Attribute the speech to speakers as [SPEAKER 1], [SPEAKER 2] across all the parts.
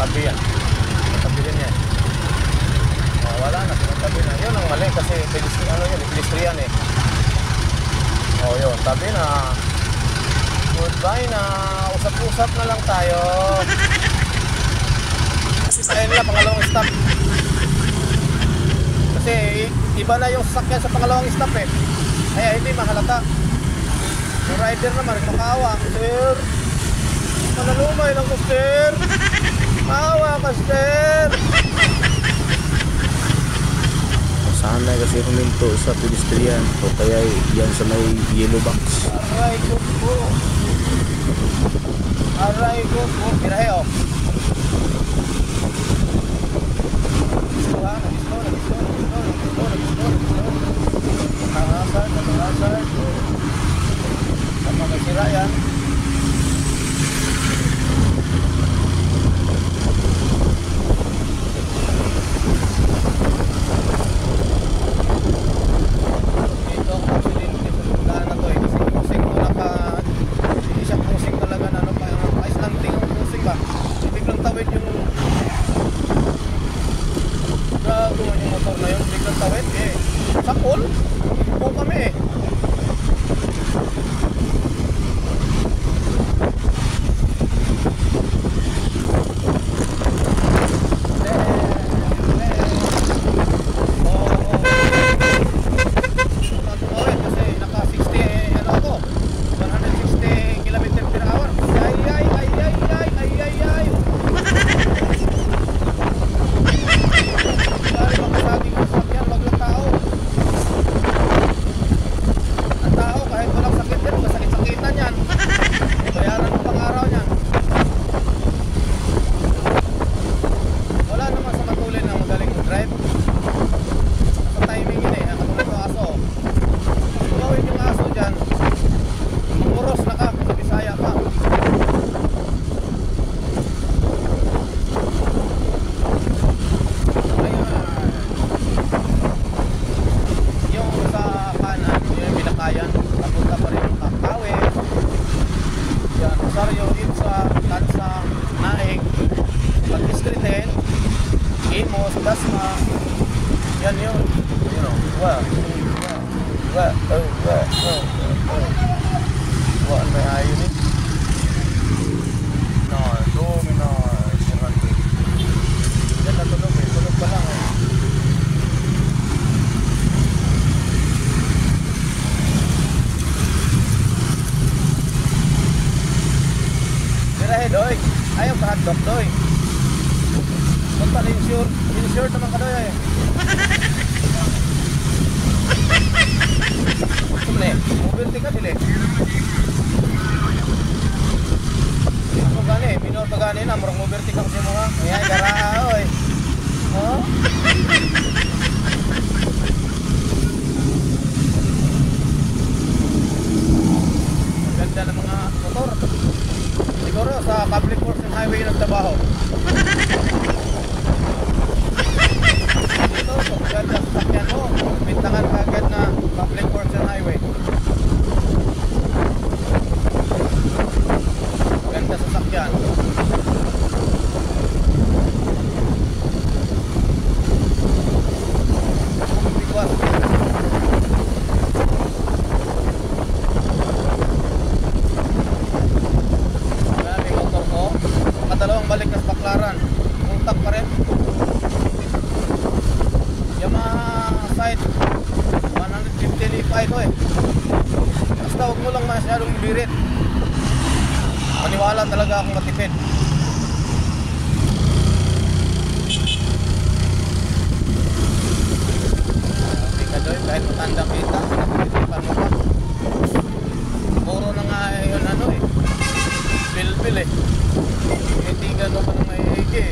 [SPEAKER 1] tabi yan. Tabi din yan. Wala na, tabi na. Yun ang mali kasi pedestrian eh. Yun, tabi na. Goodbye na. Usap-usap na lang tayo. Kasi tayo nila pangalawang stop. Kasi iba na yung sasakyan sa pangalawang stop eh. Kaya hindi mahalata. Yung rider naman, makaawa. Sir, manalumay lang ko, sir. Maawa ka, sir.
[SPEAKER 2] Sana kasi huminto sa pedestrian o kaya yan sa may yellow box.
[SPEAKER 1] Aray ko po. Aray ko po. Pirahe oh. Hazard. Sama masira yan. Dito ang aksidente sa daan na to eh. Kasi pusing mo hindi siya pusing talaga na ano pa. Icelanding ang pusing ba? Biglang tawid yung gagawin yung motor na yun. Biglang tawid eh. Sakol. Po kami eh. Ayaw ka hotdog doy. Punta na insure naman ka doy eh. Sumli, mobility ka dili. Ako gani, minor pa gani na, murang mobility ka kasi mga. Ngayon, garaa oy. Oh? Ganda ng mga motor. Siguro sa public works and highway nagtrabaho. Dito, pag ganda sa sakyan mo, bintangan ka agad na public works and highway. Ganda sa sakyan. Bigwas. Dalawang balik na sa Baklaran, utak pa rin. Yamaha side 150 lipa ito eh. Basta huwag mo lang masyadong ibirit. Maniwala talaga akong matipid. Hindi ka doon, kahit matanda kita, pinapagitipan mo pa. Puro na nga yun ano eh, bil eh. Titigan mo pa ng maigi eh.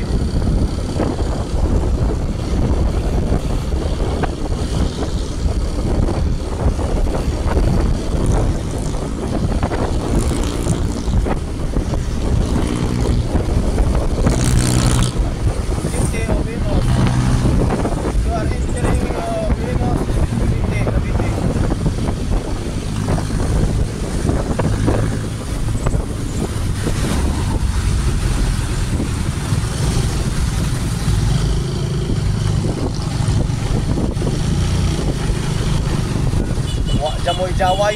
[SPEAKER 1] Boy Jaway.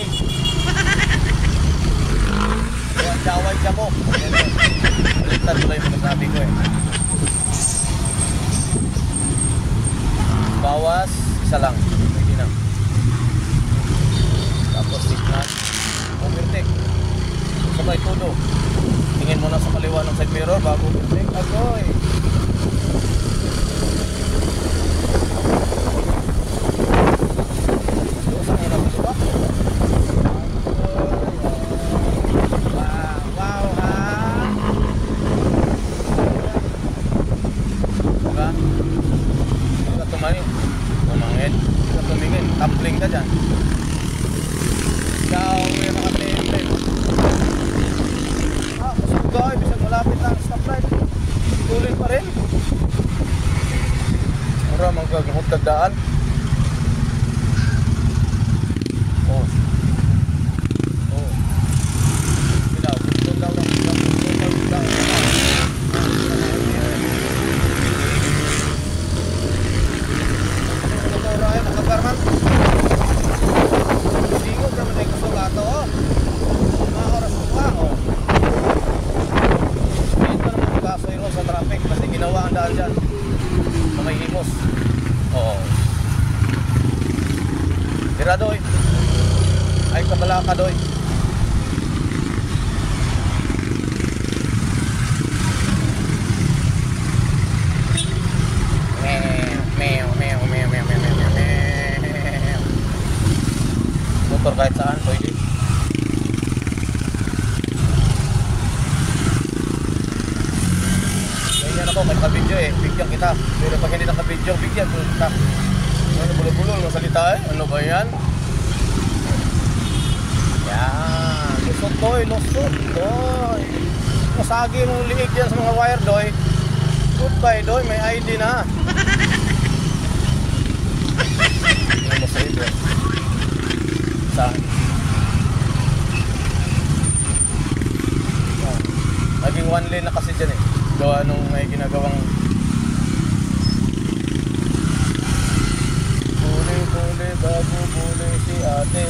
[SPEAKER 1] Jaway siya mo. Baliktad ko lang yung sinasabi ko eh. Bawas, isa lang. Pwede na. Tapos signal. Overtake. Sabay tulo. Tingin mo na sa kaliwa ng side mirror bago overtake. Agoy. Dosa mo na ito ba? Wow ha. Diba? Hindi ka tumangin. Hindi ka tumingin. Tumbling ka dyan. Ikaw may mga template. Guy, bisag malapit lang stoplight. Tuloy pa rin. Mura magagahot kagdaan. Oh. Oh. Bilaw, gusto daw lang. Ito rin, nakabarman. Singod naman ay gusto lato, oh. Mga oras mo pa, oh. Kasoy sa traffic kasi ginawa ang daan dyan sa may Imos. Oo. Tira doy. Ay kabala ka doy. Motor kahit saan pwede. Ako, may ka-video eh, bigyan kita. Pero pag hindi naka-video, bigyan kita. Ano, bulol-bulol, masalita eh. Ano ba yan? Yan. Lusot doy, lusot doy. Masagi mong liig yan sa mga wire doy. Goodbye doy, may ID na. Ano mo sa'yo doy? Saan? Naging one lane na kasi dyan eh. Gawa nung may ginagawang buli bago buli si ate.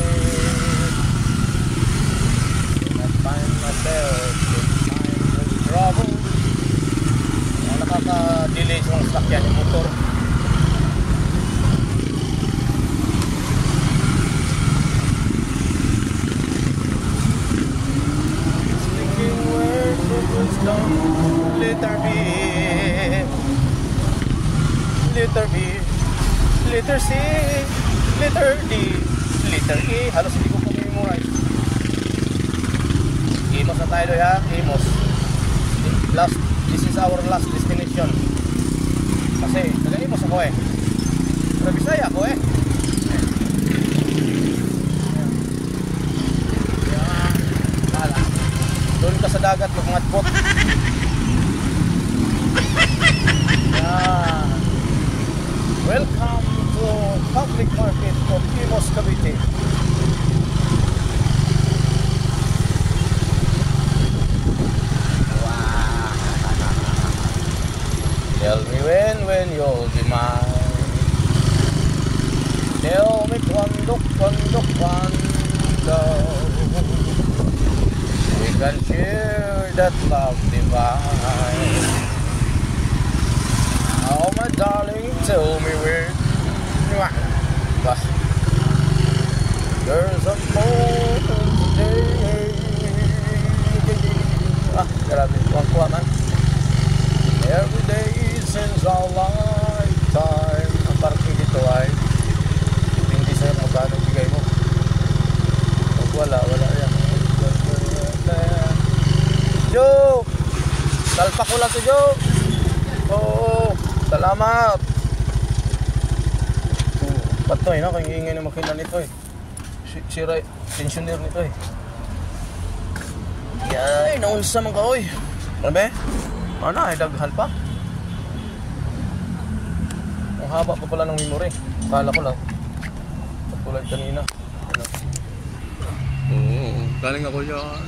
[SPEAKER 1] Cannot find myself in time of trouble. Nakaka-delay sa mga sakyan yung motor. Speaking words of wisdom. Letter B, letter B, letter C, letter D, letter E. Halos hindi ko po memorize. Imos na tayo doon ha, Imos. This is our last destination. Kasi taga-Imos ako eh. Pero Bisaya ako eh. Yan. Bahala. Doon ka sa dagat mag-ngatbot. Welcome to public market of Imos, Cavite. Wow. Tell me when you'll be mine. Tell me quando we can share that love divine. Oh my darling, tell me where you are. There's a moment today. Grabe, kuha man. Every day since our lifetime. Ang parking dito ay hindi sa'yo magkano bigay mo. Pag wala yan. Joe! Salpak ko lang si Joe! Oo! Salamat! Patoy na, kaya ingay na makina nito eh. Sira, pensioner nito eh. Yay, naunsa man ka oy. Ano ba? Ano, ay daghan pa. Ang haba pa pala ng memory. Kala ko lang. Tulad kanina. Ano? Oo, galing ako dyan.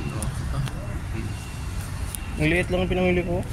[SPEAKER 1] Ang liit lang ang pinamili ko.